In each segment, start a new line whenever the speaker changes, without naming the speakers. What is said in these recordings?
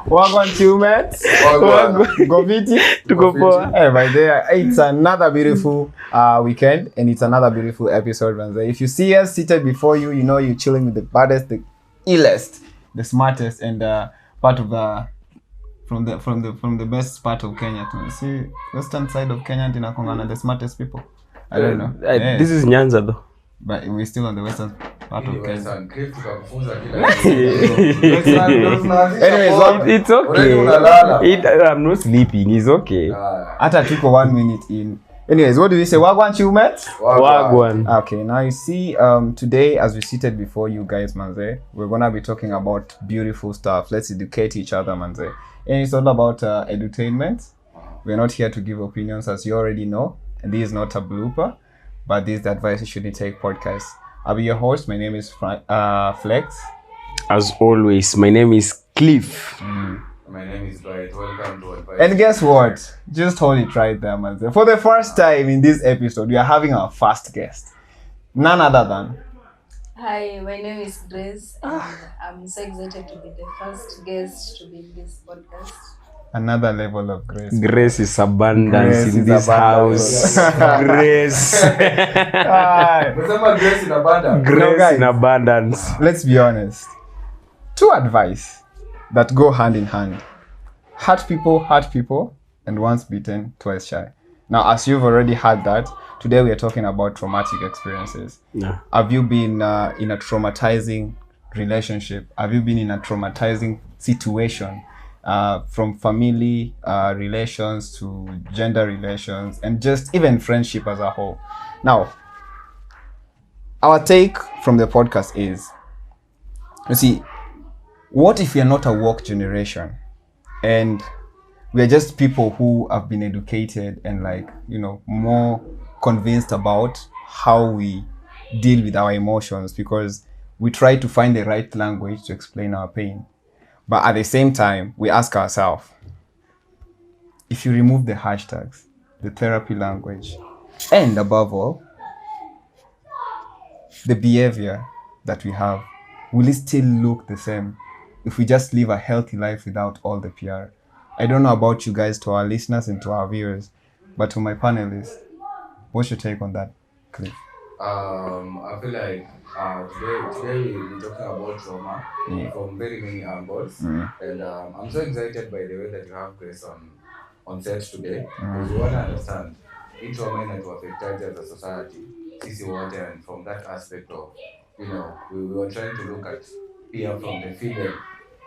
Wagwan teammates. Go viti.
To go for.
Hey, by there, it's another beautiful weekend, and it's another beautiful episode. If you see us seated before you, you know you're chilling with the baddest, the illest, the smartest, and part of the from the best part of Kenya. See, western side of Kenya, Tinakongana, the smartest people. I don't know.
This is Nyanza though.
But we're still on the western part of Kenya.
Anyways, it's okay. I'm not sleeping. It's okay.
After took 1 minute in. Anyways, what do we say? Wagwan teammates?
Wagwan.
Okay, now you see, today as we seated before you guys, manze, we're gonna be talking about beautiful stuff. Let's educate each other, manze. And it's all about edutainment. We're not here to give opinions, as you already know. And this is not a blooper, but this is the Advice You Shouldn't Take podcast. I'll be your host. My name is Flex.
As always, my name is Cliff.
My name is Bright. Welcome to Advice.
And guess what? Just hold it right there, man. For the first time in this episode, we are having our first guest. None other than...
Hi, my name is Grace. And I'm so excited to be the first guest to be in this podcast.
Another level of grace.
Grace is abundance in this house. Grace.
Grace in abundance.
Grace in abundance.
Let's be honest. Two advice that go hand in hand. Hurt people, and once bitten, twice shy. Now, as you've already heard that, today we are talking about traumatic experiences.
Yeah.
Have you been in a traumatizing relationship? Have you been in a traumatizing situation? From family relations to gender relations and just even friendship as a whole. Now, our take from the podcast is, you see, what if we are not a woke generation and we are just people who have been educated and more convinced about how we deal with our emotions, because we try to find the right language to explain our pain. But at the same time, we ask ourselves, if you remove the hashtags, the therapy language, and above all, the behavior that we have, will it still look the same if we just live a healthy life without all the PR? I don't know about you guys, to our listeners and to our viewers, but to my panelists, what's your take on that, Cliff?
I feel like today we're talking about trauma from very many angles, and I'm so excited by the way that you have Grace on set today, because we want to understand in trauma that will affect us as a society, sisi wote, and from that aspect of, we were trying to look at here from the female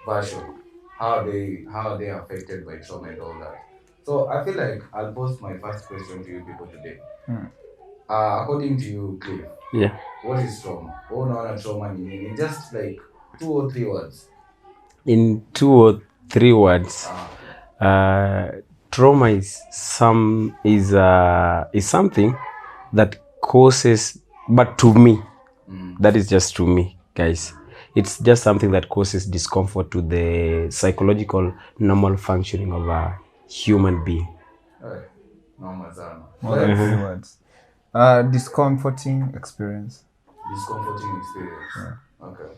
version, how they are affected by trauma and all that. So I feel like I'll pose my first question to you people today. According to you, Cliff, what is trauma? Trauma in just like 2 or 3 words.
In 2 or 3 words, trauma is something that causes, but to me, that is just to me, guys. It's just something that causes discomfort to the psychological normal functioning of a human being.
Normal.
More than 3 words. Discomforting experience.
Yeah. Okay.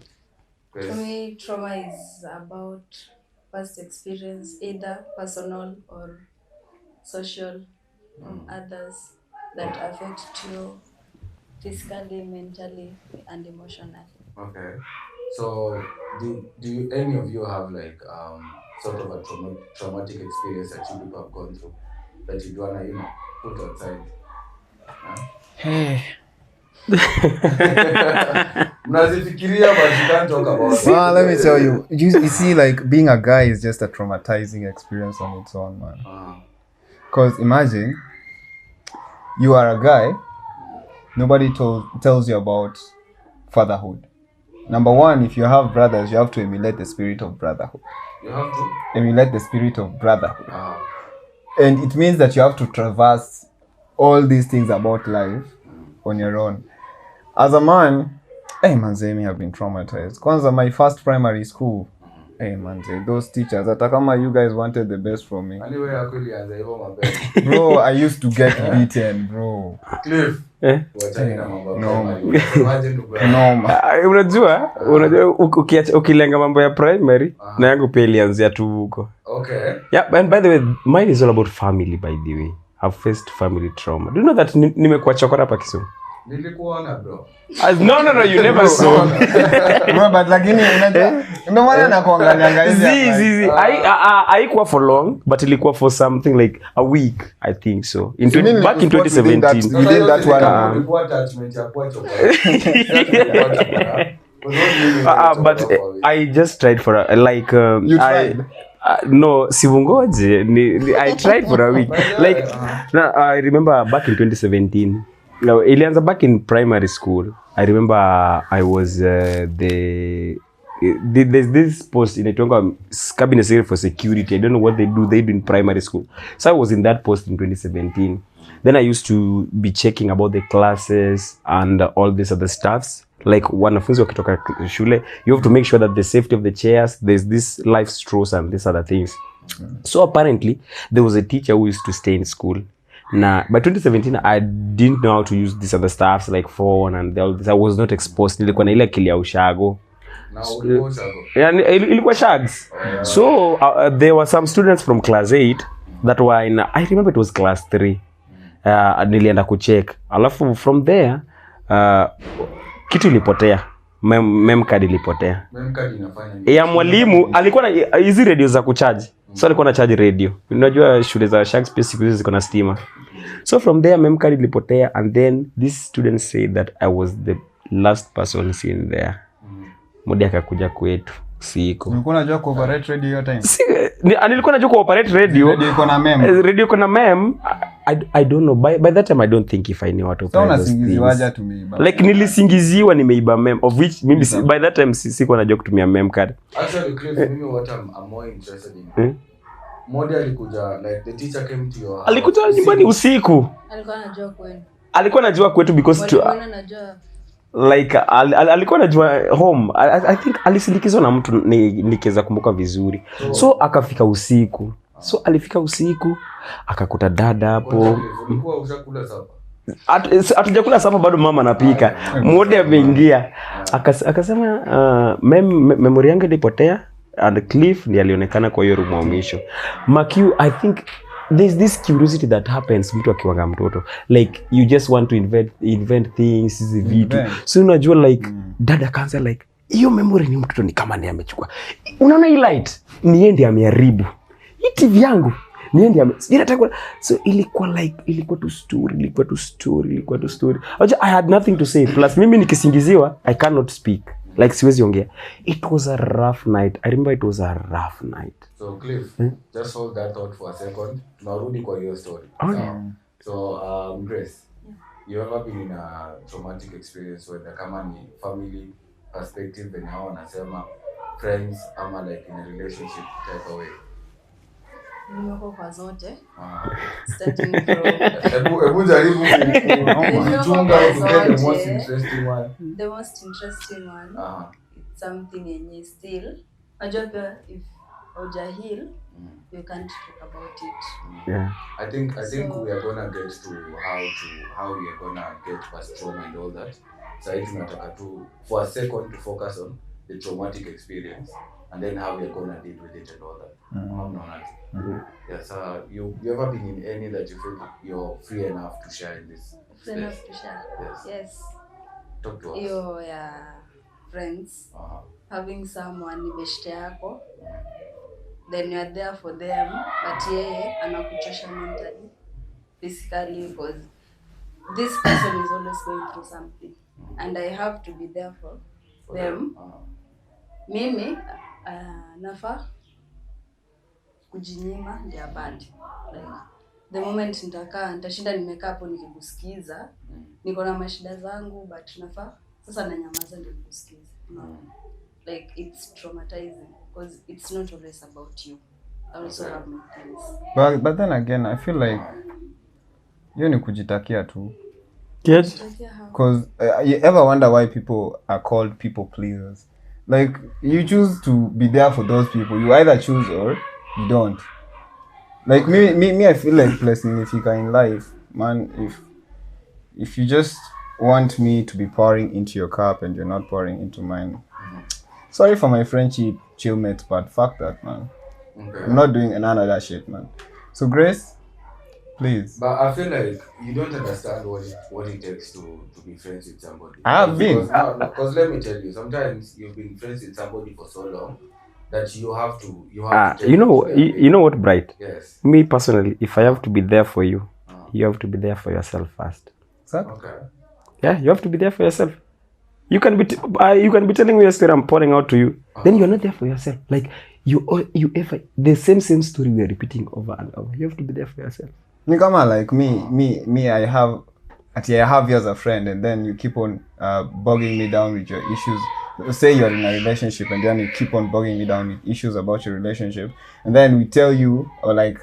For me, trauma is about past experience, either personal or social, from others that affect you physically, mentally, and emotionally.
Okay. So, do you any of you have sort of a traumatic experience that you people have gone through that you wanna put outside?
Hey.
Mnazifikiria, but you can't talk about it.
Well, let me tell you. You see, being a guy is just a traumatizing experience on its own, man. Because imagine, you are a guy, nobody tells you about fatherhood. Number one, if you have brothers, you have to emulate the spirit of brotherhood.
You have to?
Emulate the spirit of brotherhood. And it means that you have to traverse all these things about life on your own. As a man, manzemi have been traumatized. Kwanza, my first primary school, Hey man, those teachers, hata kama you guys wanted the best from me.
Anyway, actually anza hivyo mapema.
Bro, I used to get beaten, bro.
Cliff.
Eh?
Wachani na mambo ya
No,
primary. Unasemaje ndugu yangu?
No.
Unajua ukilenga mambo ya primary na yangu pia ilianzia tu huko.
Okay.
Yeah, and by the way, mine is all about family, by the way. I've faced family trauma. Do you know that nimekuwa chokora hapa Kisumu?
Nilikuona bro.
No, you never saw.
Bro, but lakini unajua ndio maana nakuangalianga hivi.
Haikuwa for long, but ilikuwa for something like a week, I think so. Back in 2017.
Within that one.
Ilikuwa attachment ya kwacho.
But I just tried for
You tried?
No, sivungoje. I tried for a week. Like, I remember back in 2017. No, ilianza back in primary school. I remember I was there's this post in a cabinet secretary for security. I don't know what they do in primary school. So I was in that post in 2017. Then I used to be checking about the classes and all these other stuffs. Like wanafunzi wakitoka shule, you have to make sure that the safety of the chairs, there's this life straws and these other things. So apparently there was a teacher who used to stay in school. Now, by 2017, I didn't know how to use these other stuffs like phone and all this. I was not exposed. Nilikuwa na ile akili ya ushago. Ilikuwa shags. So there were some students from class 8 that were in, I remember it was class 3. Nilienda kucheck. Alafu from there, kitu ilipotea. Mem card ilipotea.
Mem card inafanya
ya mwalimu alikuwa na hizi radio za kucharge. So alikuwa na charge radio. Unajua shule za shags pia siku hizi ziko na stima. So from there mem card ilipotea, and then this student said that I was the last person seen there. Mudi akakuja kwetu siku.
Ulikuwa unajua cooperate radio hiyo time?
Nilikuwa najua cooperate radio.
Radio iko na mem.
Radio iko na mem. I don't know. By that time I don't think if I knew what to play.
So unasingiziwaje tumeiba?
Like nilisingiziwa nimeiba mem, of which mimi by that time sikuwa najua kutumia mem card.
Actually Cliff, mimi what I'm more interested in. Modi alikuja, like the teacher came to your house.
Alikuja nyumbani usiku. Alikuwa anajua kwetu because to, like alikuwa anajua home. I think alisindikizwa na mtu nikiweza kumbuka vizuri. So akafika usiku. So alifika usiku akakuta dada hapo.
Ulikuwa ushakula sapa?
Hatujakula sapa bado, mama anapika. Mode ameingia. Akasema memory yangu ilipotea, and Cliff ndiye alionekana kwa hiyo room wa mwisho. Makiu, I think there's this curiosity that happens mtu akiwanga mtoto, like you just want to invent things, hizi vitu. So unajua like dada kanza like hiyo memory ni mtoto ni kama ndiye amechukua. Unaona hii light ni yeye ndiye ameharibu. Hii TV yangu ni yeye ndiye inataka. So ilikuwa tu story. I had nothing to say. Plus mimi nikisingiziwa I cannot speak. Like siwezi ongea. It was a rough night. I remember it was a rough night.
So Cliff, just hold that thought for a second. Tunarudi kwa hiyo story. So Grace, you ever been in a traumatic experience whether kama ni family perspective and how wanasema friends ama like in a relationship type of way?
Nimeko kwa zote.
Starting from Ebu jaribu kuchunga the most interesting one.
The most interesting one. It's something yenye still. Ajua pia if oja heal, you can't talk about it.
Yeah.
I think we are gonna get to how we are gonna get past trauma and all that. So I tunataka to for a second to focus on the traumatic experience and then how we are gonna deal with it and all that. Yes, you ever been in any that you feel you're free enough to share in this?
Free enough to share? Yes.
Talk to us.
Your friends, having someone ni beshte yako, then you are there for them, but yeye anakuchosha mentally, physically, because this person is always going through something, and I have to be there for them. Mimi nafa kujinyima ndio bad. Like the moment nitashinda nimekaa hapo nikikusikiza, niko na mashida zangu, but nafa sasa nanyamaza ndio nikusikiza. Like it's traumatizing because it's not always about you. I also have my things.
But then again, I feel like hiyo ni kujitakia tu.
Yes.
Because you ever wonder why people are called people pleasers? Like, you choose to be there for those people. You either choose or you don't. Like, me, I feel like Plesnifika in life, man. If you just want me to be pouring into your cup and you're not pouring into mine, sorry for my friendship, chill mate, but fuck that, man.
Okay.
I'm not doing none of that shit, man. So Grace, please.
But I feel like you don't understand what it takes to be friends with somebody.
I have been.
Because let me tell you, sometimes you've been friends with somebody for so long that you have to take
you know,
it to their
you know what, Bright?
Yes.
Me personally, if I have to be there for you, you have to be there for yourself first.
Okay.
Yeah, you have to be there for yourself. You can be telling me a story I'm pouring out to you. Then you're not there for yourself. Like you ever the same story we are repeating over and over. You have to be there for yourself.
Me come on, like me. I have you as a friend, and then you keep on bogging me down with your issues. Say you're in a relationship, and then you keep on bogging me down with issues about your relationship, and then we tell you, or like,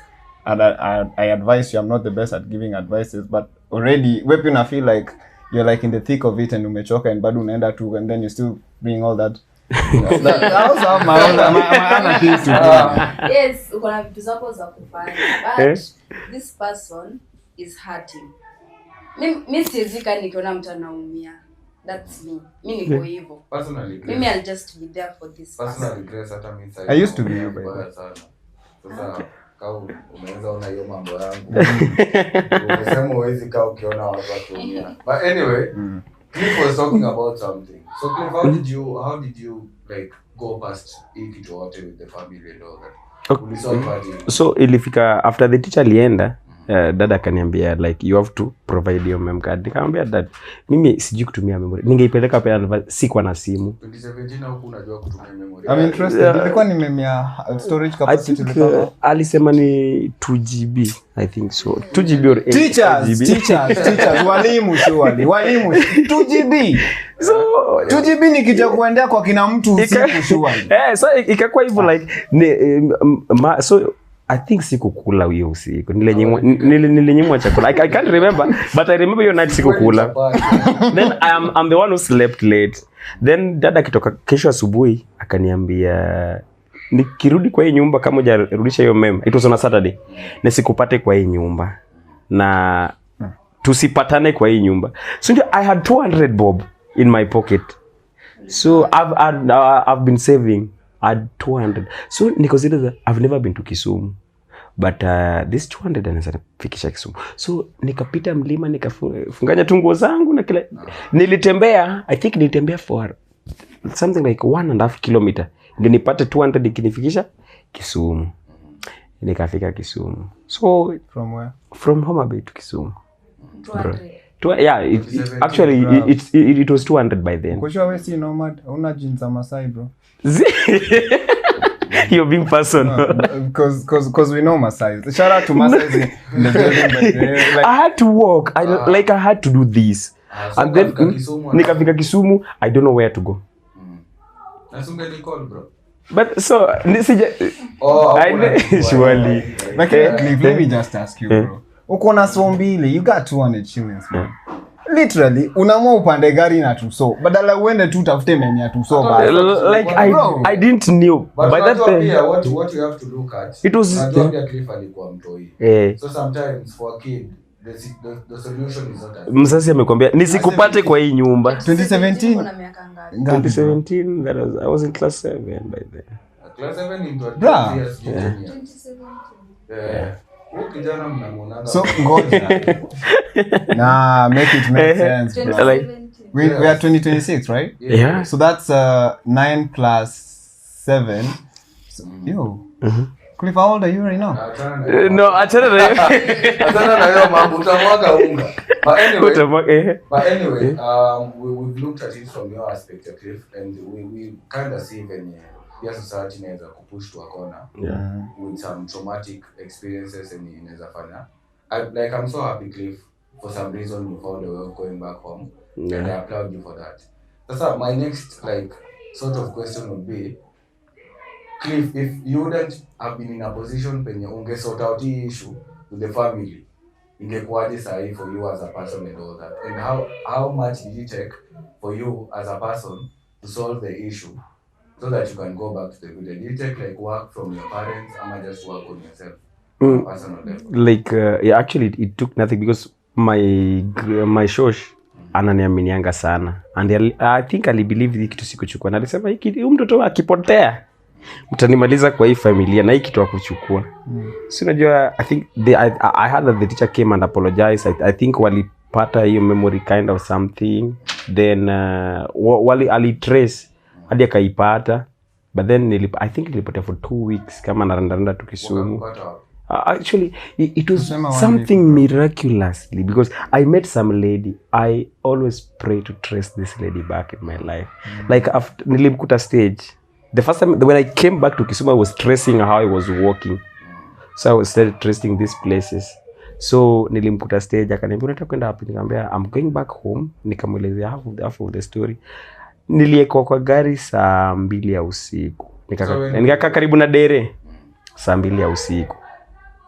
I advise you. I'm not the best at giving advices, but already, weapon, I feel like you're like in the thick of it, and umechoka and bado unaenda tu, and then you still bring all that. I also have my other things to do.
Yes, uko na vitu zako za kufanya, but this person is hurting. Mimi siwezika nikiona mtu anaumia. That's me. Mimi niko hivyo.
Personally,
Mimi I'll just be there for this person.
Personally, Grace, hata mimi sasa.
I used to be you, by the way.
Sasa kau umeanza ona hiyo mambo yangu. Unasema huwezi kaa ukiona watu wakiumia. But anyway, Cliff was talking about something. So Cliff, how did you like go past kitu wote with the family and all that?
So ilifika after the teacher alienda, dada akaniambia like you have to provide your mem card. Nikamwambia dad, mimi sijui kutumia memory. Ningeipeleka pale sikuwa na simu.
2017 huko unajua kutumia memory.
I'm interested. Ilikuwa ni memea storage capacity
ilikuwa. Alisema ni 2GB, I think so. 2GB or 8GB.
Teachers, walimu surely. Walimu 2GB.
So
2GB nikija kuendea kwa kina mtu usiku surely.
So ikakuwa hivyo like so I think sikukula hiyo usiku. Nilinyimwa chakula. I can't remember, but I remember hiyo night sikukula. Then I'm the one who slept late. Then dada kitoka kesho asubuhi akaniambia nikirudi kwa hii nyumba kama hujarudisha hiyo meme. It was on a Saturday. Na sikupate kwa hii nyumba. Na tusipatane kwa hii nyumba. So I had 200 bob in my pocket. So I've been saving at 200. So nikonsider I've never been to Kisumu. But this 200 anaweza fikisha Kisumu. So nikapita mlima nikafunganya tunguo zangu na kila nilitembea, I think nilitembea for something like 1.5 kilometer. Ndio nipate 200 ikinifikisha Kisumu. Nikafika Kisumu. So
From where?
From Homa Bay to Kisumu.
200.
Yeah, actually it was 200 by then.
Kwa sure wewe si nomad, una jeans za Masai bro.
You're being personal.
Because we know Masai. Shout out to Masai in the building. Like,
I had to walk. I had to do this.
So
and then nikafika Kisumu, I don't know where to go.
Nasungeni call bro.
But so surely.
Like, let me just ask you, bro. Uko na sombile, you got 200 shillings, man. Literally, unaamua upande gari na tuso. Badala uende tu tafute menu ya tuso basi.
Like I didn't know.
But
by that time,
what you have to look at.
It was
Cliff alikuwa mtoi. So sometimes for a kid the solution is not as
mzazi amekwambia nisikupate kwa hii nyumba.
2017
Una miaka ngapi?
2017 I was in class 7 by then.
Class 7 into
20
years.
2017.
Kijana mnamuona.
So ngoja. Nah, make it make sense, bro.
2017.
We are 2026, right?
Yeah.
So that's 9 plus 7. So, yo. Cliff, how old are you right now?
No, achana na hiyo.
Achana na hiyo mambo utamwaga unga. But anyway, we've looked at it from your aspect, Cliff, and we kind of see when your society inaweza kupush to a corner with some traumatic experiences and inaweza fanya. I'm so happy, Cliff, for some reason you found a way of going back home, and I applaud you for that. That's my next sort of question would be, Cliff, if you wouldn't have been in a position penye ungesort out the issue with the family, ingekuwaje sahi for you as a person and all that? And how much did it take for you as a person to solve the issue so that you can go back to the village? Did you take like work from your parents or just work on yourself on a personal level?
Like yeah, actually it took nothing because my shosh ananiaminianga sana and I think alibelieve hiki kitu sikuchukua na alisema hiki huyu mtoto akipotea mtanimaliza kwa hii familia na hiki kitu akuchukua. Si unajua I think I heard that the teacher came and apologized. I think walipata hiyo memory kind of something then wali alitrace hadi akaipata but then I think nilipotea for 2 weeks kama naranda tu Kisumu. Actually it was something miraculously because I met some lady. I always pray to trace this lady back in my life. Like after nilimkuta stage the first time when I came back to Kisumu I was tracing how I was walking, so I started tracing these places. So nilimkuta stage akaniambia unataka kwenda wapi? Nikamwambia I'm going back home. Nikamwelezea half of the story. Niliekwa kwa gari saa 2 ya usiku nikakaa karibu na dere saa 2 ya usiku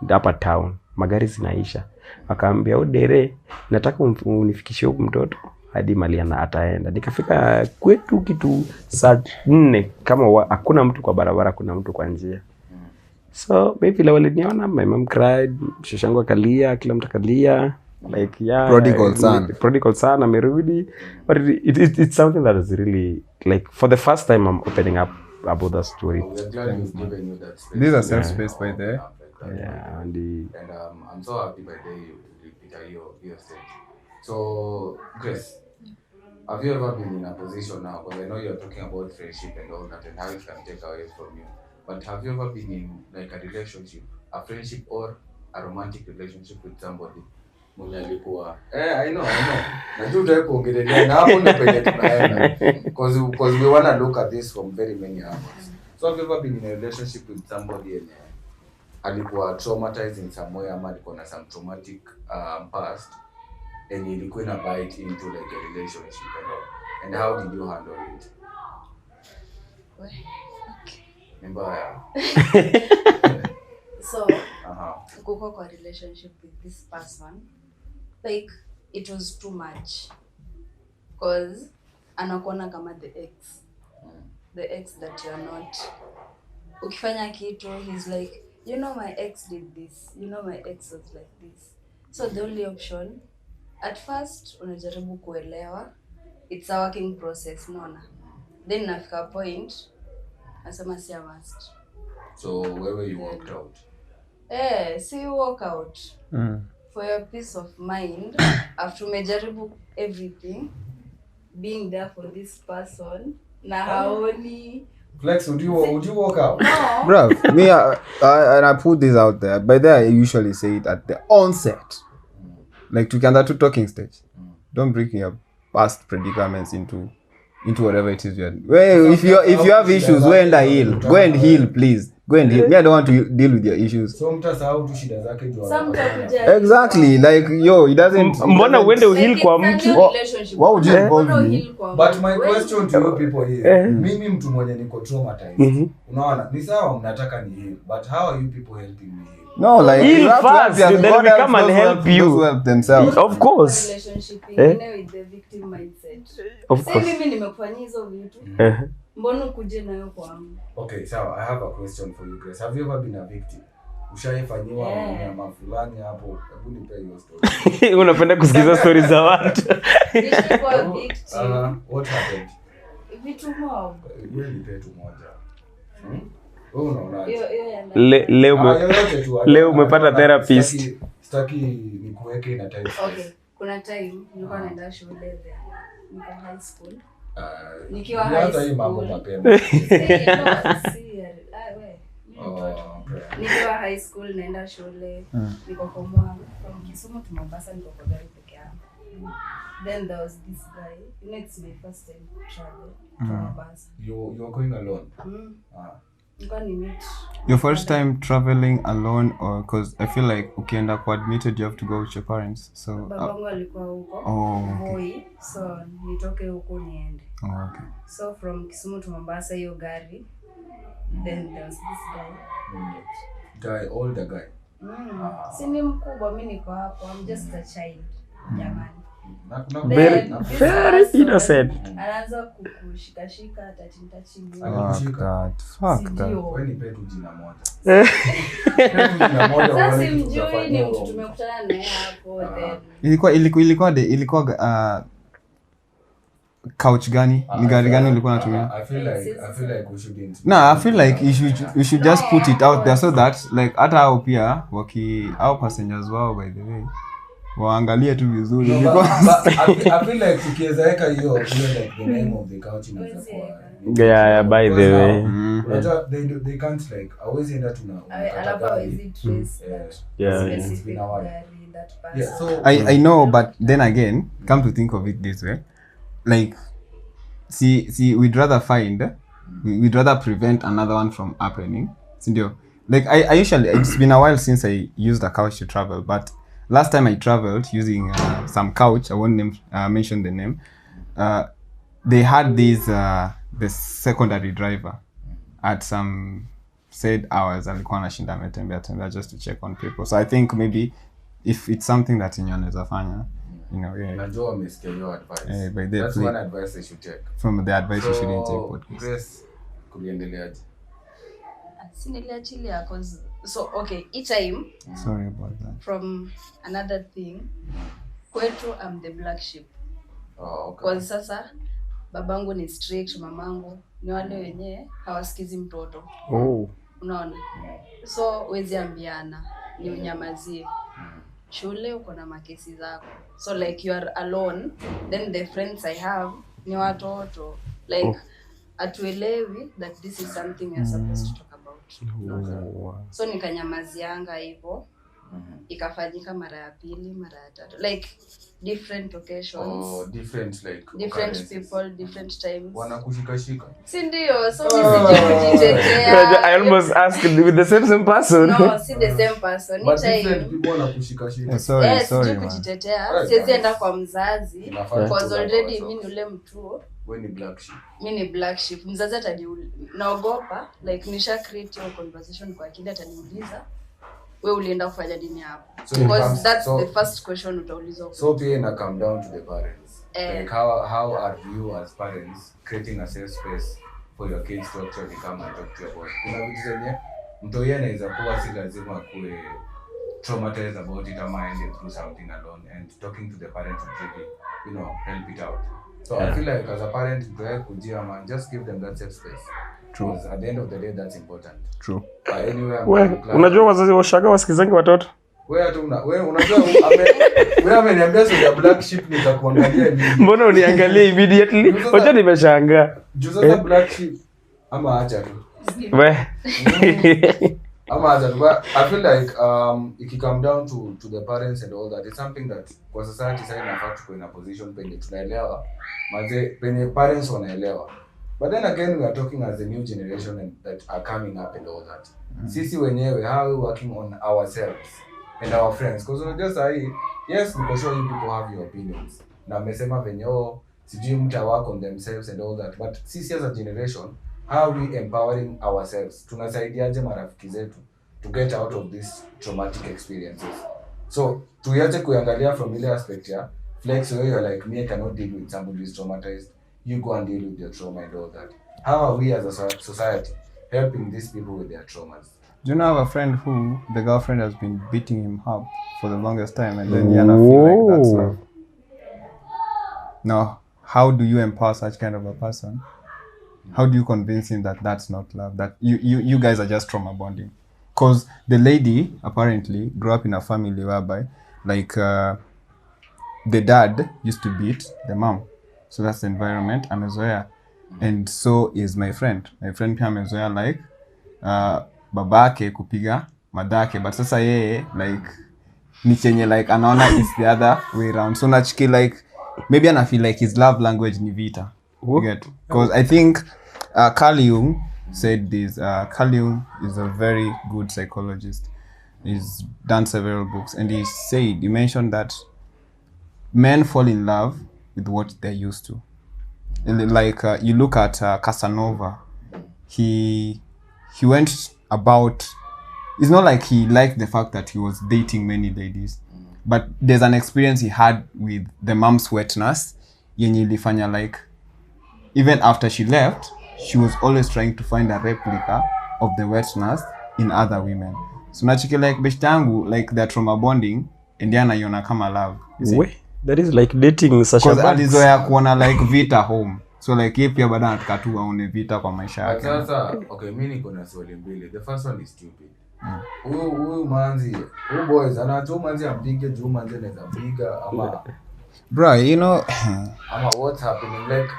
hapa town, magari zinaisha. Akaambia dere nataka unifikishie huko mtoto hadi mali ataenda. Nikafika kwetu kitu saa 4 kama hakuna mtu kwa barabara, kuna mtu kwa njia. So maybe la waliniona, my mom cried, shoshangu akalia, kila mtu akalia, like yeah, prodigal son amerudi. But it's something that is really like for the first time I'm opening up about that story.
We're glad we've given you that space.
This is a safe space by there.
Yeah, and
I'm so happy by the repeat your stage. So Grace, have you ever been in a position now, because I know you're talking about friendship and all that and how it can take away from you, but have you ever been in like a relationship, a friendship or a romantic relationship with somebody mwenye alikuwa I know najua utakuongelea na hapo ndio penye tunaenda because we want to look at this from very many angles. So have you ever been in a relationship with somebody and alikuwa traumatized in some way ama alikuwa na some traumatic past and ilikuwa ina bite into like a relationship and how did you handle it?
Okay.
Mbaya.
So kuko kwa relationship with this person, like it was too much because anakuona kama the ex that you're not. Ukifanya kitu he's like, you know my ex did this, you know my ex was like this. So the only option at first unajaribu kuelewa, it's a working process, unaona. Then nafika point nasema si A.Y.S.T.
So where you walked out?
See you walk out. For your peace of mind, after umejaribu everything, being there for this person, na haoni.
Flex, would you walk out?
No.
Bro, me, and I put this out there. By there, I usually say it at the onset. Like, to talking stage. Don't bring your past predicaments into whatever it is you're doing. Well, if you have issues, go and heal. Go and heal, please. Go and heal. Me, I don't want to deal with your issues.
So mtasahau tu shida zake tu.
Exactly. Like, yo, it doesn't.
Mbona uende uhil kwa mtu?
What would you involve me?
But my question to you people is, mimi mtu mwenye niko traumatized. Unaona, ni sawa mnataka ni heal, but how are you people helping me heal?
No, like
heal first, then we come and help you.
Help themselves.
Of course.
Relationship ingine with the victim mindset.
Of course.
Mimi nimekufanyia hizo vitu. Mbona kuje nayo kwangu?
Okay, so I have a question for you guys. Have you ever been a victim? Ushaifanywa mnyama fulani hapo? Hebu nipe hiyo story.
Unapenda kusikiza stories za watu.
Nilikuwa victim.
What happened?
Vitu mob.
Wewe nipe tu moja. Wewe unaona?
Leo umepata therapist.
Sitaki nikuweke na time.
Okay, kuna time nilikuwa naenda shule niko high school. Nikiwa high school. Hata mambo mapema. Nikiwa high school naenda shule, niko from Kisumu to Mombasa, niko kwa gari peke yangu. Then there was this guy, it's my first time travel to Mombasa.
You were going alone?
Your first time traveling alone, or because I feel like ukienda kwa admitted you have to go with your parents. So
babangu alikuwa huko.
Okay.
So nitoke huko niende.
Okay.
So from Kisumu to Mombasa hiyo gari. Then there was this guy.
Older guy.
Si ni mkubwa, mimi niko hapo. I'm just a child. Jamani.
Very, very innocent.
Anaanza kukushikashika touching.
Fuck that.
Wewe ni petu jina moja.
Sasa simjui ni mtu tumekutana naye hapo then.
Ilikuwa couch gani? Ni gari gani ulikuwa unatumia?
I feel like we shouldn't.
No, I feel like you should just put it out there so that like hata hao pia au passengers wao by the way waangalie tu vizuri
I feel like tukiweza weka hiyo like the name of the couch inaweza kuwa.
Yeah, by the way.
They can't like always end up
Alafu hawezi trace that.
It's been a while.
That person.
Yeah, so
I know, but then again, come to think of it this way, like see we'd rather prevent another one from happening. Sindio? Like I usually, it's been a while since I used a couch to travel, but last time I traveled using some couch, I won't mention the name, they had the secondary driver at some said hours alikuwa anashinda ametembea just to check on people. So I think maybe if it's something that inaweza fanya, you know, yeah.
Najua wamesikia your advice.
By
that's one advice they should take.
From the advice you shouldn't take podcast.
Grace, kuliendeleaje?
Siniliachilia cause so okay, each time
Sorry about that.
from another thing kwetu I'm the black sheep.
Oh, okay.
Cause sasa babangu ni strict, mamangu ni wale wenye hawasikizi mtoto. Unaona? So wezi ambiana ni unyamazie. Shule uko na makesi zako. So like you are alone, then the friends I have ni watoto. Like atuelewi that this is something we are supposed to talk about. So nikanyamazianga hivyo. Ikafanyika mara ya pili, mara ya tatu. Like different occasions. Different people, different times.
Wanakushikashika.
Si ndio? So nisijikujitetea.
I almost asked with the same person.
No, si the same person.
But different people wanakushikashika.
Sorry.
Kujitetea. Siwezi enda kwa mzazi. Because already mimi ni ule mtu.
Wewe ni black sheep.
Mimi ni black sheep. Mzazi naogopa like nisha create your conversation kwa akili ataniuliza wewe ulienda kufanya nini hapo?
So
because that's the first question utaulizwa.
So pia ina come down to the parents. Like how are you as parents creating a safe space for your kids to actually come and talk to you about? Kuna vitu zenye mtu yeye anaweza kuwa si lazima kuwe traumatized about it ama aende through something alone, and talking to the parents would really, you know, help it out. So I feel like as a parent, kujia man, just give them that safe space. True. Because at the end of the day, that's important.
True.
Anyway,
unajua wazazi washaga wasikizangi watoto.
Wewe unajua wewe ameniambia sio ya black sheep nitakuangalia nini?
Mbona uniangalia immediately? Wacha nimeshangaa.
Juza black sheep ama acha tu. Ama acha tu. I feel like it come down to the parents and all that. It's something that kwa society sasa inafaa tuko in a position penye tunaelewa. Penye parents wanaelewa. But then again, we are talking as a new generation and that are coming up and all that. Sisi wenyewe, how are we working on ourselves and our friends? Because just yes, because sure you people have your opinions. Na mmesema venye sijui mta work on themselves and all that. But sisi as a generation, how are we empowering ourselves? Tunasaidiaje marafiki zetu to get out of these traumatic experiences? So, tuyache kuangalia from ile aspect ya flex where you're like, me I cannot deal with somebody who is traumatized. You go and deal with your trauma and all that. How are we as a society helping these people with their traumas?
Do you know I have a friend who the girlfriend has been beating him up for the longest time, and then Yana feel like that's love? Now, how do you empower such kind of a person? How do you convince him that that's not love? That you guys are just trauma bonding? Because the lady apparently grew up in a family whereby, like, the dad used to beat the mom. So that's the environment amezoea. And so is my friend. My friend pia amezoea like babake kupiga madake, but sasa yeye like ni chenye like anaona it's the other way around. So nachiki like maybe ana feel like his love language ni vita. You get? Because I think Carl Jung said this. Carl Jung is a very good psychologist. He's done several books, and he mentioned that men fall in love with what they're used to. And like you look at Casanova, he went about, it's not like he liked the fact that he was dating many ladies, but there's an experience he had with the mom's wet nurse yenye ilifanya like even after she left she was always trying to find a replica of the wet nurse in other women. So nachiki like beshte yangu like that trauma bonding Indiana yona kama love.
That is like dating Sasha Banks.
Because alizoea kuona like vita home. So like yeye pia bado anataka tu aone vita kwa maisha yake.
Sasa okay, mimi niko na swali mbili. The first one is stupid. Huyu manzi, huyu boys anatoa manzi ampige juu manzi anaweza piga ama
bro, you know
ama what's happening like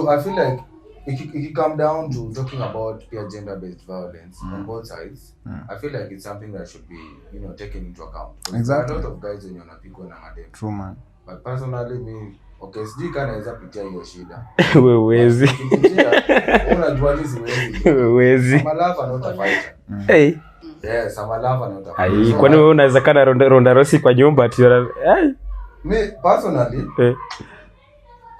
I feel like it come down to talking about peer gender-based violence on both sides. I feel like it's something that should be, you know, taken into account.
Exactly.
A lot of guys when you're picking on madem.
True man.
But personally me, okay, sijui kana naweza pitia hiyo shida.
Wezi.
Unajua siwezi. I'm a lover not a fighter.
Hey.
Yes, I'm a lover not a fighter.
Ai, kwani wewe unaweza kana ronda rosi kwa nyumba ati
me personally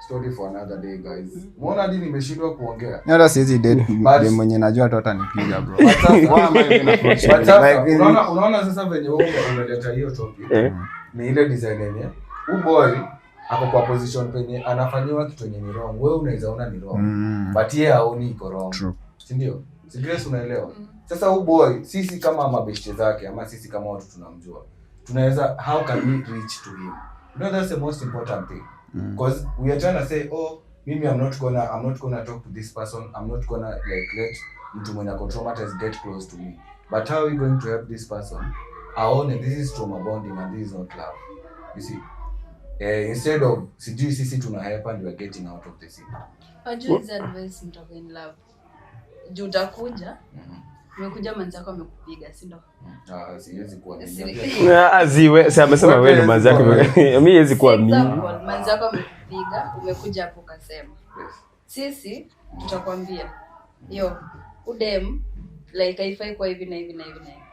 story for another day guys. Mbona hadi nimeshindwa kuongea?
Hata siwezi date mwenye najua tu atanipiga bro.
Unaona sasa venye wewe umeleta hiyo topic. Ni ile design yenyewe. Boy ako kwa position penye anafanywa kitu yenye ni wrong. Wewe unaweza ona ni wrong. But yeye haoni iko wrong. Si ndio? Si Grace unaelewa? Sasa boy sisi kama mabeshte zake ama sisi kama watu tunamjua. Tunaweza how can we reach to him? You know that's the most important thing. Because we are trying to say, oh, maybe I'm not gonna talk to this person. I'm not gonna like let mtu mwenye ako traumatized get close to me. But how are we going to help this person? This is trauma bonding and this is not love. You see, instead of sisi tuna help and we are getting out of the scene.
Ajua is advice mtako in love. Juu utakuja. Umekuja manzako amekupiga, si ndio?
Siwezi kuwa
mimi. Si amesema wewe ndo manzako. Mimi siwezi kuwa mimi.
Manzako amekupiga, umekuja hapo kasema. Sisi tutakwambia. Yo, udem like haifai kwa hivi na hivi na hivi na hivi.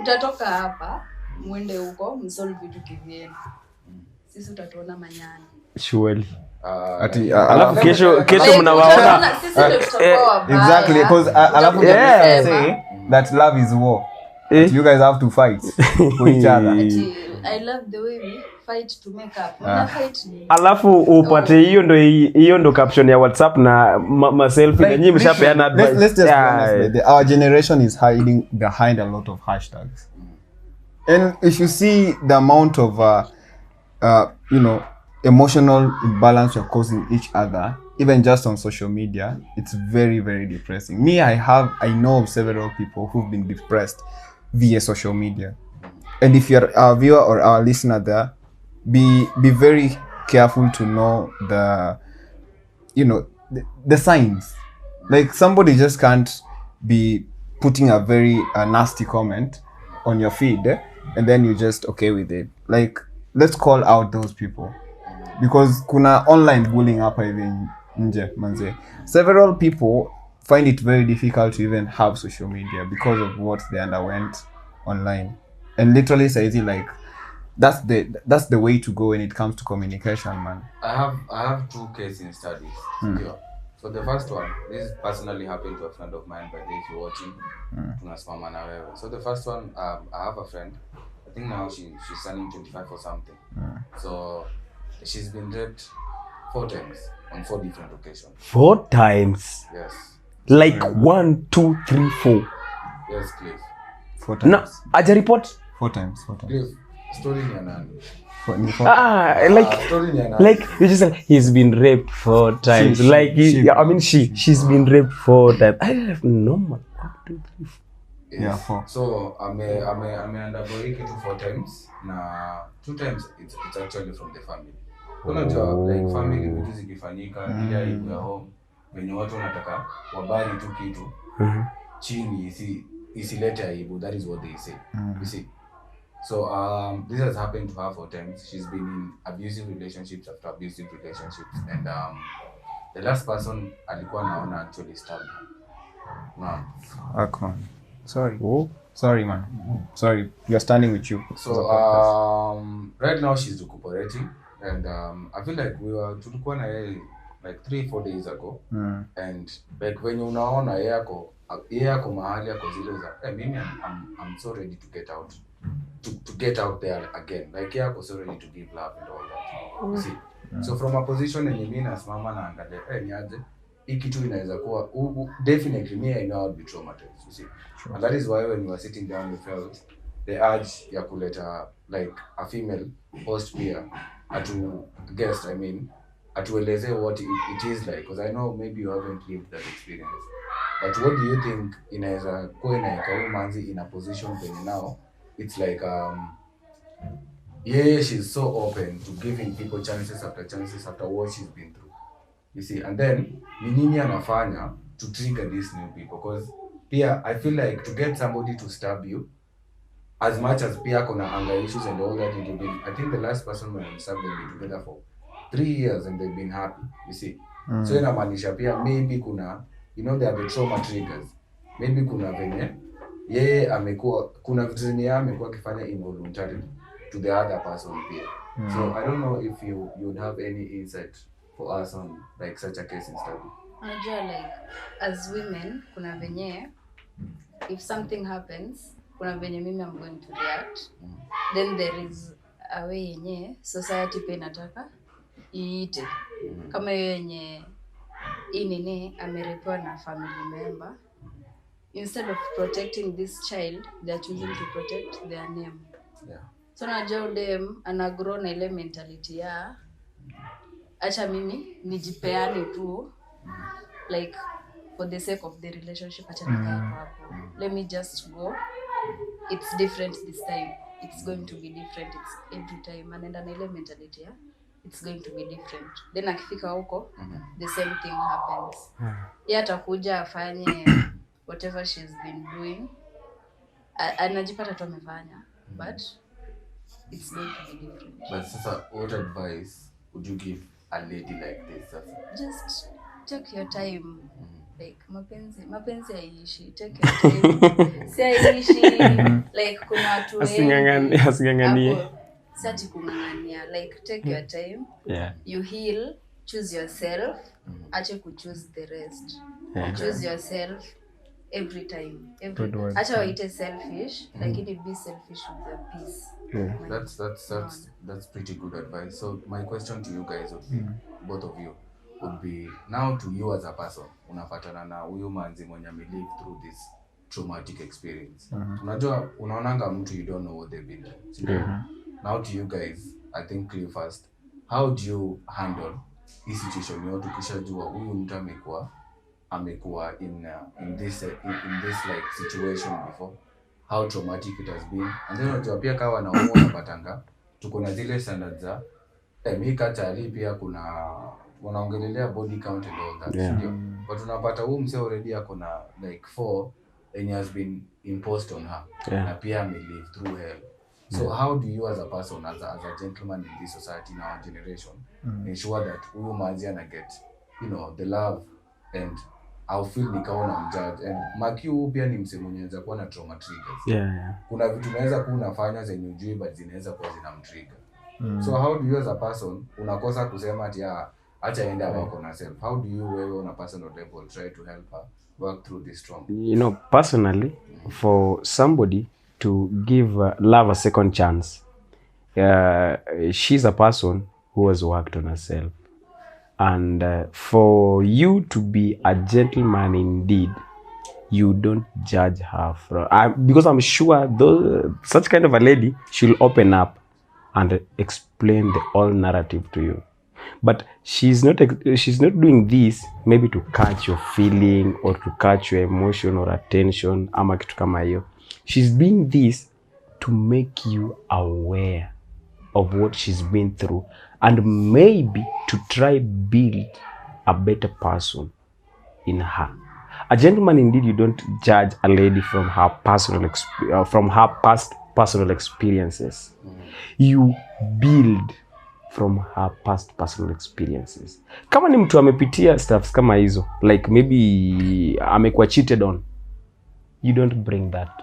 Utatoka hapa, muende huko, msolve vitu kivyenu. Sisi utatuona manyani.
Surely.
Alafu
kesho mnawaona.
Exactly, because alafu say that love is war. You guys have to fight for each other.
I love the way we fight to make up. Fight ni.
Alafu upate hiyo ndo caption ya WhatsApp na selfie na nyinyi mshapeana advice.
Let's just be honest. Our generation is hiding behind a lot of hashtags. And if you see the amount of you know, emotional imbalance we're causing each other, even just on social media, it's very, very depressing. Me, I know of several people who've been depressed via social media. And if you're our viewer or our listener there, be very careful to know the signs. Like somebody just can't be putting a very nasty comment on your feed and then you're just okay with it. Like, let's call out those people. Because kuna online bullying hapa hivi nje manze. Several people find it very difficult to even have social media because of what they underwent online. And literally saizi like that's the way to go when it comes to communication, man.
I have two case studies. So the first one, this personally happened to a friend of mine, but if you're watching, tunasimama na wewe. So the first one, I have a friend. I think now she's turning 25 or something. So she's been raped 4 times on 4 different occasions.
4 times?
Yes.
Like 1, 2, 3, 4.
Yes, Cliff.
4 times.
No, aja report?
4 times.
Cliff, story ni ya nani?
Story ni ya nani? Like you just said he's been raped 4 times. She's been raped 4 times. I have normal 1, 2, 3, 4.
Yes.
Yeah, 4.
So ame undergo hiki 4 times na 2 times it's actually from the family. Unajua like family vitu zikifanyika ile aibu ya home wenye watu wanataka wabari tu kitu chini isilete aibu. That is what they say. You see. So this has happened to her 4 times. She's been in abusive relationships after abusive relationships and the last person alikuwa naona actually stabbed her.
No. Sorry. Oh. Sorry, man. Sorry. We are standing with you.
So right now she's recuperating and I feel like tulikuwa na yeye like 3-4 days ago and like when unaona yeye yako mahali yako zile za mimi I'm so ready to get out. to get out there again. Like yako so ready to give love and all that. You see? So from a position yenye mimi nasimama na angalia niaje hii kitu inaweza kuwa definitely me I know I'll be traumatized, you see. And that is why when we were sitting down we felt the urge ya kuleta like a female host peer guest, I mean, atueleze what it is like, because I know maybe you haven't lived that experience. But what do you think inaweza kuwa inaeka huyu manzi in a position penye now it's like she's so open to giving people chances after what she's been through, you see. And then ni nini anafanya to trigger these new people, because pia I feel like to get somebody to stab you as much as pia kuna anger issues and all that, I think the last person when we stabbed them been together for 3 years and they've been happy, you see. So inamaanisha pia maybe kuna, you know, there are the trauma triggers. Maybe kuna venye yeye amekuwa kuna vitu zenye amekuwa akifanya involuntarily to the other person pia. So I don't know if you would have any insight for us on like such a case in study.
Unajua like as women kuna venye if something happens kuna venye mimi I'm going to react. Then there is a way yenye society pia inataka iite. Kama yenye nini amerepewa na family member, instead of protecting this child they are choosing to protect their name.
Yeah.
So najua dem ana grow na ile mentality ya acha mimi nijipeane tu, like for the sake of the relationship, acha nikae hapo, let me just go, it's different this time, it's going to be different, it's every time, anaenda na ile mentality ya it's going to be different. Then akifika huko the same thing happens. Yeye atakuja afanye whatever she's been doing, anajipata tu amefanya, but it's going to be different.
But sasa, what advice would you give a lady like this?
Just take your time. Like mapenzi haiishi, take your time. Si haiishi, like kuna watu wengi
asinganganie
sati kungangania, like take your time.
Yeah.
You heal, choose yourself, acha choose the rest. Choose yourself every time. Acha waite selfish, lakini be selfish with your peace. That's
pretty good advice. So my question to you guys would be, both of you, would be now to you as a person, unapatana na huyu manzi mwenye live through this traumatic experience. Unajua unaonanga mtu you don't know what they've been through. Now to you guys, I think clear first, how do you handle this situation? You tukishajua huyu mtu amekuwa in this like situation before, how traumatic it has been. And then unajua pia kawa na umo unapatanga tuko na zile standards za mimi katali pia kuna wanaongelelea body count and all that.
Yeah.
But unapata huyu mse already akona like 4 and has been imposed on her. Na pia live through hell. So how do you as a person, as a gentleman in this society, in our generation, ensure that huyu manzi ana get, you know, the love and I'll feel nikaona mjudge, and Makiu pia ni mse mwenye anaweza kuwa na trauma triggers. Kuna vitu unaweza kuwa unafanya zenye ujui but zinaweza kuwa zinamtrigger. So how do you as a person unakosa kusema ati acha enda wako na self? How do you wewe on a personal level try to help her work through this trauma?
You know, personally, for somebody to give love a second chance, she's a person who has worked on herself. And for you to be a gentleman indeed, you don't judge her because I'm sure such kind of a lady, she'll open up and explain the whole narrative to you. But she's not doing this maybe to catch your feeling or to catch your emotion or attention ama kitu kama hiyo. She's doing this to make you aware of what she's been through and maybe to try build a better person in her. A gentleman indeed, you don't judge a lady from her past personal experiences. You build from her past personal experiences. Kama ni mtu amepitia stuffs kama hizo, like maybe amekuwa cheated on, you don't bring that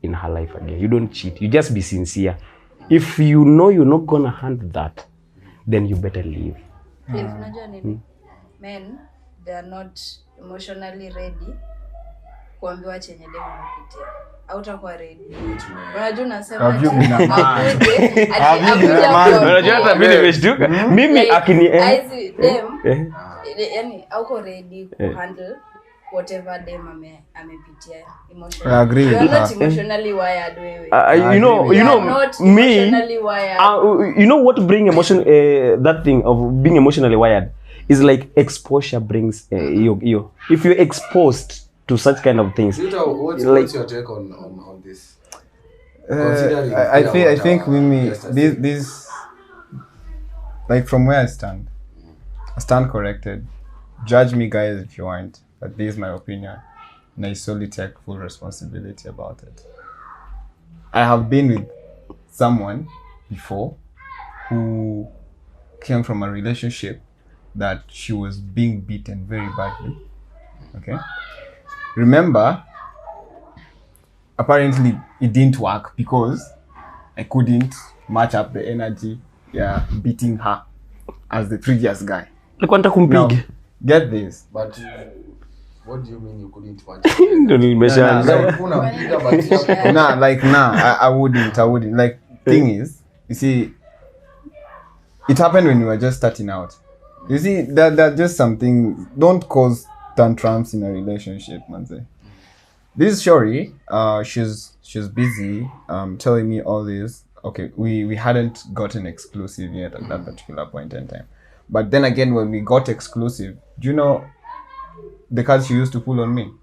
in her life again. You don't cheat. You just be sincere. If you know you're not gonna handle that, then you better leave.
Unajua nini? Men, they are not emotionally ready kuambiwa chenye demo unapitia. Hautakuwa ready.
man.
Unajua unasema
Have you been a man?
Have
you been a man?
Unajua hata mimi nimeshtuka. Mimi akini
aizi dem yani hauko ready ku handle whatever dem amepitia emotionally.
I agree
You
with
are not
her.
emotionally wired wewe.
you know
Not
me
emotionally wired.
you know what bring emotion that thing of being emotionally wired is like exposure brings you if you're exposed to such kind of things.
What's your take on this? Considering
I think Mimi, this like from where I stand corrected. Judge me, guys, if you want, but this is my opinion, and I solely take full responsibility about it. I have been with someone before who came from a relationship that she was being beaten very badly. Okay, remember, apparently it didn't work because I couldn't match up the energy beating her as the previous guy.
Alikuwa anataka kumpiga.
Now, get this.
But what do you mean you couldn't watch?
Ndio nimeshaanza.
I wouldn't. Like, thing is, you see, it happened when we were just starting out. You see, that just something. Don't cause tantrums in a relationship, man. This Shori, she's busy telling me all this. Okay, we hadn't gotten exclusive yet at that particular point in time. But then again, when we got exclusive, do you know the cards she used to pull on me?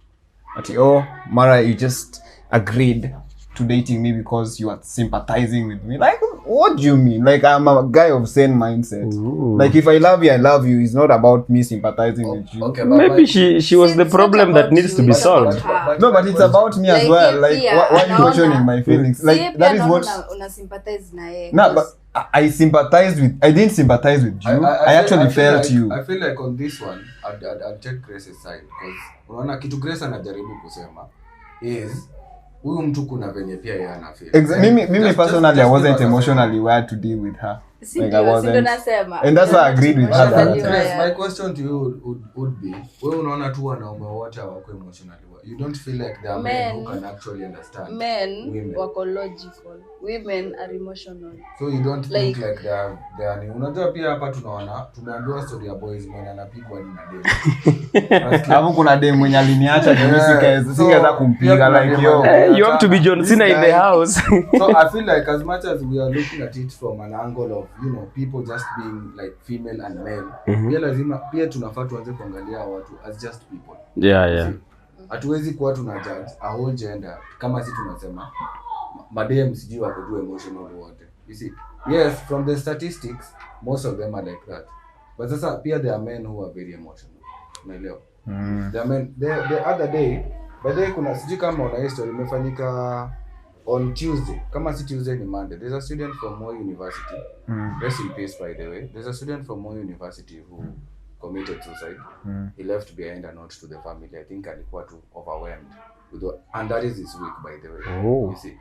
Mara, you just agreed to dating me because you are sympathizing with me. Like, what do you mean? Like, I'm a guy of sane mindset.
Ooh.
Like, if I love you, I love you. It's not about me sympathizing with you.
Okay,
Maybe she was the problem that needs to be solved.
No, but it's about me as well. Like, why are you questioning my feelings? Like, that is what...
una sympathize na yeye.
No, but I sympathized with... I didn't sympathize with you. I actually felt you.
I feel like on this one, I'd take Grace's side. Because unaona kitu Grace anajaribu kusema is... huyu mtu kuna venye pia yeye ana feel.
Mimi personally, I wasn't emotionally wired to deal with her. Like, I wasn't. And that's why I agreed with her that
My question to you would be, wewe unaona tu wanaume wote wako emotionally wired. You don't feel like there are men who can actually understand
men wako logical. Women are emotional.
So you don't think like they are unajua pia hapa tumeambiwa story ya boys mwenye anapigwa ni na dem.
Hapo kuna dem mwenye aliniacha singeweza kumpiga like yo.
You have to be John Cena in the house.
So I feel like as much as we are looking at it from an angle of, you know, people just being like female and male, pia lazima pia tunafaa tuanze kuangalia watu as just people.
Yeah.
Hatuwezi kuwa tuna judge a whole gender kama sisi tunasema madem sijui wako tu emotional wote. You see, yes, from the statistics most of them are like that, but sasa pia there are men who are very emotional. Unaelewa? There are men. The other day, by the way, kuna sijui kama una history imefanyika on Tuesday. Kama si Tuesday ni Monday. There's a student from Moi University. Rest in peace, by the way. There's a student from Moi University who committed suicide. He left behind a note to the family. I think alikuwa too overwhelmed. And that is his week, by the way.
Oh.
You see,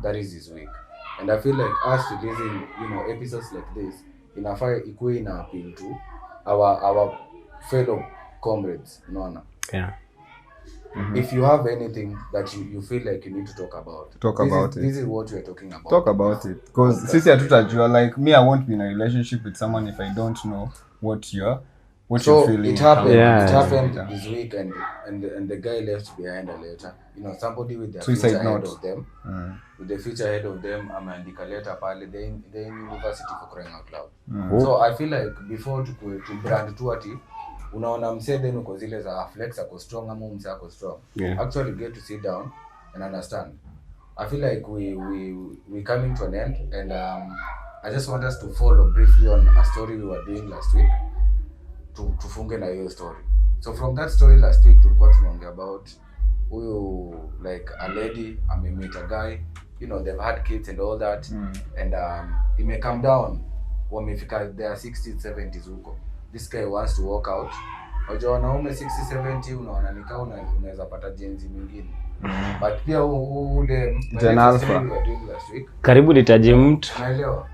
that is his week. And I feel like us releasing, you know, episodes like this, inafaa ikuwe ina appeal to our fellow comrades. No.
Yeah.
If you have anything that you feel like you need to talk about, this is what we are talking about.
Talk about it. Because sisi hatutajua, like me, I won't be in a relationship with someone if I don't know what you're feeling.
It happened this week, and the guy left behind a letter. You know, somebody with their
suicide
future
note
ahead of them. With the future ahead of them, ameandika letter pale the university for crying out loud. So I feel like before to brand tu ati unaona msee then uko zile za flex ako strong ama msee ako strong. Actually get to sit down and understand. I feel like we coming to an end, and I just want us to follow briefly on a story we were doing last week. Tufunge na hiyo story. So from that story last week tulikuwa tunaongea about huyu like a lady meet a guy, you know, they've had kids and all that, and it may come down wamefika their 60s 70s huko. This guy wants to walk out. Unajua wanaume 60 70 unaona nikaa unaweza pata jenzi mwingine. But pia dem last week
karibu nitaje mtu.
Unaelewa?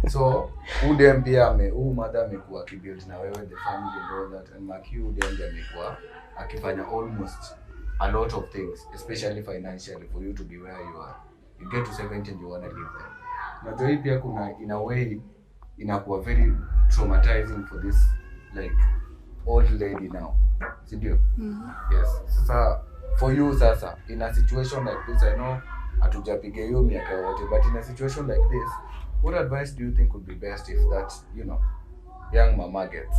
So udem pia mother amekuwa kibuild na wewe the family and all that, and Maki udem amekuwa akifanya almost a lot of things, especially financially, for you to be where you are. You get to 70 and you want to live there. Najua hii pia kuna in a way inakuwa very traumatizing for this like old lady now. Sindio? Yes. Sasa for you sasa in a situation like this, I know hatujapiga hiyo miaka yote, but in a situation like this, what advice do you think would be best if that, you know, young mama gets?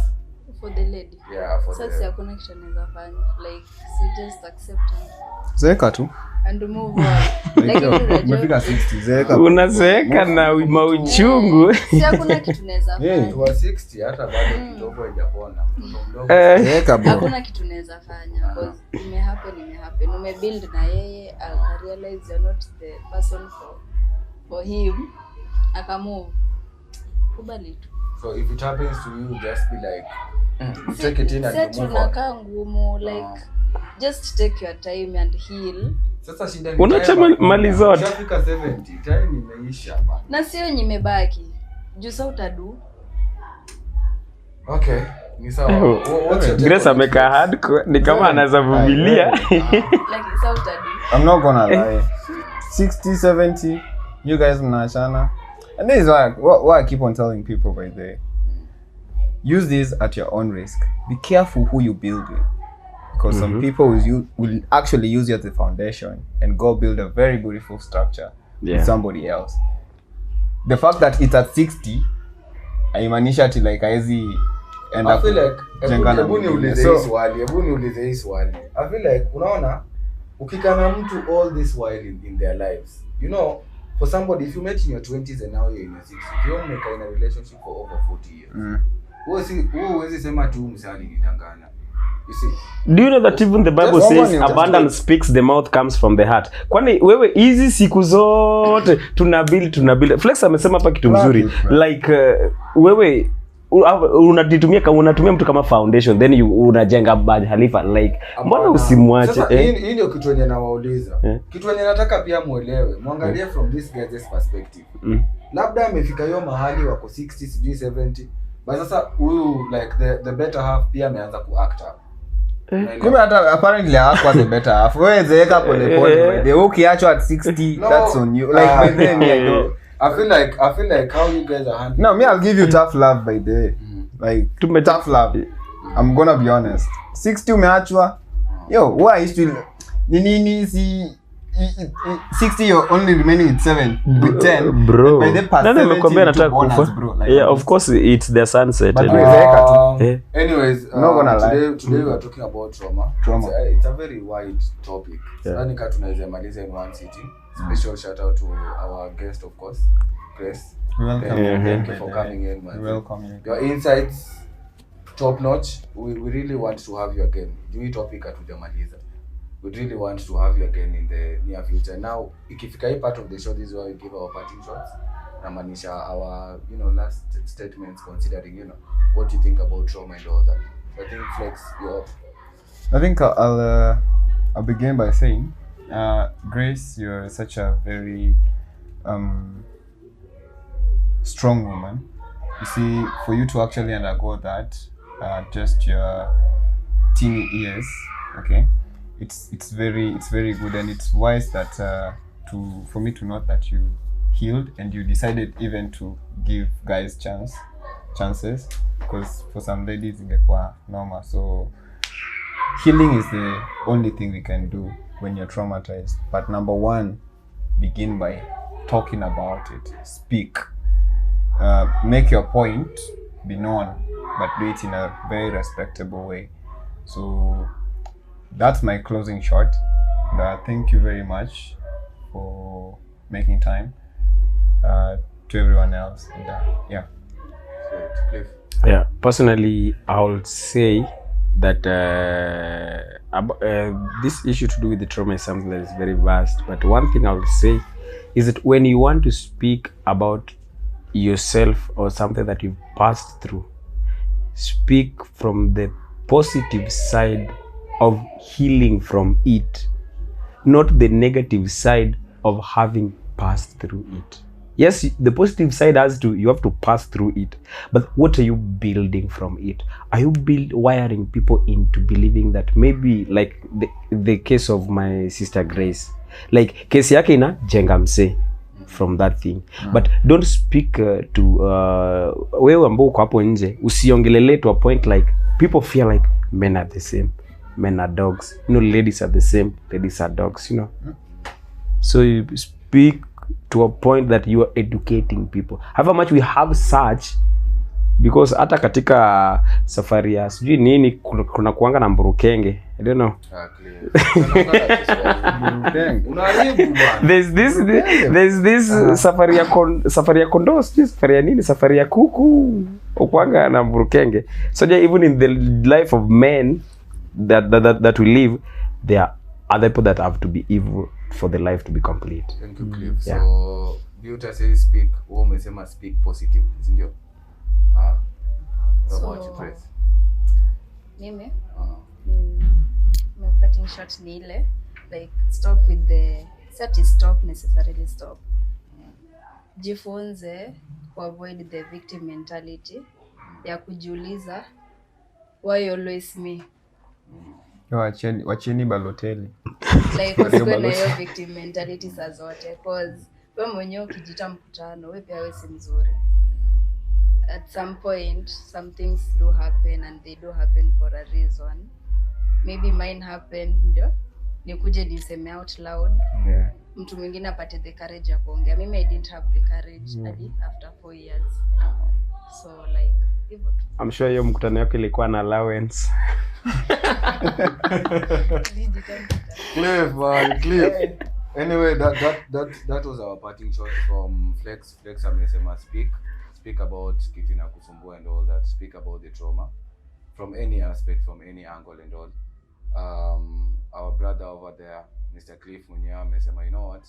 For the lady.
Yeah, for
sasa hakuna kitu anaweza fanya, like she just accept
Zeeka tu.
and move on. Like
umefika 60 zeeka.
Unazeeka na mauchungu.
Si hakuna kitu naweza fanya.
Kwa 60 hata bado kidogo haijapona. Mtoto mdogo.
Zeeka bro.
Hakuna kitu naweza fanya because imehappen. Umebuild na yeye, I realize you're not the person for him. Akamove. Kubali tu.
So if it happens to you, just be like, you take it in and you move on.
Unakaa ngumu, like just take your time and heal.
Sasa shida ni
Unacha mali zote.
Ukifika 70, time imeisha bana.
Na sio nyimebaki. Juu sasa utadu.
Okay, ni sawa.
Grace amekaa hardcore ni kama anaweza vumilia.
Like sasa utadu.
I'm not gonna lie. 60, 70, you guys mnaachana. And this is why I keep on telling people by the way. Use this at your own risk. Be careful who you build with. Because some people will actually use you as the foundation and go build a very beautiful structure with somebody else. The fact that it's at 60, haimaanishi ati like haezi end up.
I feel like hebu niulize hii swali. I feel like unaona ukikana mtu all this while in their lives. You know, for somebody if you met in your 20s and now you're in your 60s, you make in a relationship for over 40 years. Huwezi sema tu msali nitangana. You see?
Do you know that even the Bible says abundance speaks, the mouth comes from the heart? Kwani wewe hizi siku zote tuna build. Flex amesema hapa kitu mzuri. Like wewe unatumia mtu kama foundation then unajenga Burj Khalifa, like mbona usimwache?
Sasa hii ndio kitu yenye nawauliza. Kitu yenye nataka pia muelewe. Muangalie from this guy's perspective. Labda amefika hiyo mahali wako 60 sijui 70. But sasa huyu like the better half pia ameanza kuact up.
Kumbe hata apparently hakuwa the better half. Wewe zeeka pole. The ukiachwa at 60, that's on you. Like by then
I feel like how you guys are handling.
No, me I'll give you tough love by the way. Like tough love. I'm gonna be honest. 60 umeachwa. Yo, why is still nini si 60 you're only remaining with 7 with 10
bro.
By the past 70
nataka kufa.
Like,
yeah, of course it's the sunset.
But
anyways, today we are talking about trauma. It's a very wide topic. Sasa nika tunaweza maliza in one sitting. Special shout out to our guest, of course, Grace.
Welcome.
Thank you for coming in, man.
Welcome.
Your insights top notch. We really want to have you again. Hii topic hatujamaliza. We really want to have you again in the near future. Now, ikifika hii part of the show, this is where we give our parting shots. Namanisha our, last statements considering, what you think about trauma and all that. So I think Flex, you're up.
I think I'll begin by saying, Grace, you're such a very strong woman. You see, for you to actually undergo that, just your teen years, okay, it's very good, and it's wise that for me to note that you healed and you decided even to give guys chances, because for some ladies ingekuwa normal. So healing is the only thing we can do when you're traumatized. But number one, begin by talking about it. Speak. Make your point be known, but do it in a very respectable way. So that's my closing shot. Thank you very much for making time to everyone else. And, yeah.
Cliff.
Yeah, personally, I would say that this issue to do with the trauma is something that is very vast. But one thing I would say is that when you want to speak about yourself or something that you've passed through, speak from the positive side of healing from it, not the negative side of having passed through it. Yes, the positive side has to, you have to pass through it, but what are you building from it? Are you wiring people into believing that maybe, like the case of my sister Grace, like case yake ina jenga mse from that thing, but don't speak to wewe ambao uko hapo nje, usiongelele to a point like people feel like men are the same, men are dogs, ladies are the same, ladies are dogs, so you speak to a point that you are educating people. However much we have such, because hata katika safari ya sijui nini kuna kuanga na mburukenge, I don't know. There's this safari ya kondoo, safari ya nini, safari ya kuku, ukuanga na mburukenge. So even in the life of men that we live, there are other people that have to be evil for the life to be complete.
Thank you, Cliff. So Buta says speak, umesema speak positive, ndio?
Mimi my parting shot ni ile, like stop with the stop necessarily stop. Jifunze ku avoid the victim mentality ya kujiuliza why always me.
Wacheni Baloteli.
Like usiwe na hiyo victim mentality saa zote, cause wewe mwenyewe ukijita mkutano wewe pia wewe si mzuri. At some point some things do happen and they do happen for a reason. Maybe mine happened ndio nikuje niseme out loud.
Yeah.
Mtu mwingine apate the courage ya kuongea. Mimi I didn't have the courage hadi after 4 years. So like hivyo tu.
I'm sure hiyo mkutano yako ilikuwa na allowance.
Cliff. Anyway, that was our parting shot from Flex. Flex amesema speak about kitu inakusumbua and all that. Speak about the trauma from any aspect, from any angle and all. Our brother over there, Mr. Cliff mwenyewe amesema, you know what?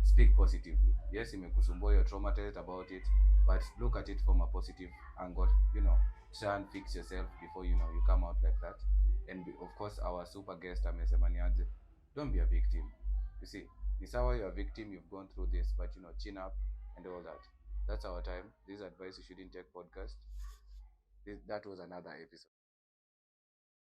Speak positively. Yes, imekusumbua, you're traumatized about it, but look at it from a positive angle, try and fix yourself before you come out like that. And of course our super guest amesema niaje, don't be a victim. You see, it's how you're a victim, you've gone through this, but chin up and all that. That's our time. This is Advice You Shouldn't Take podcast. That was another episode.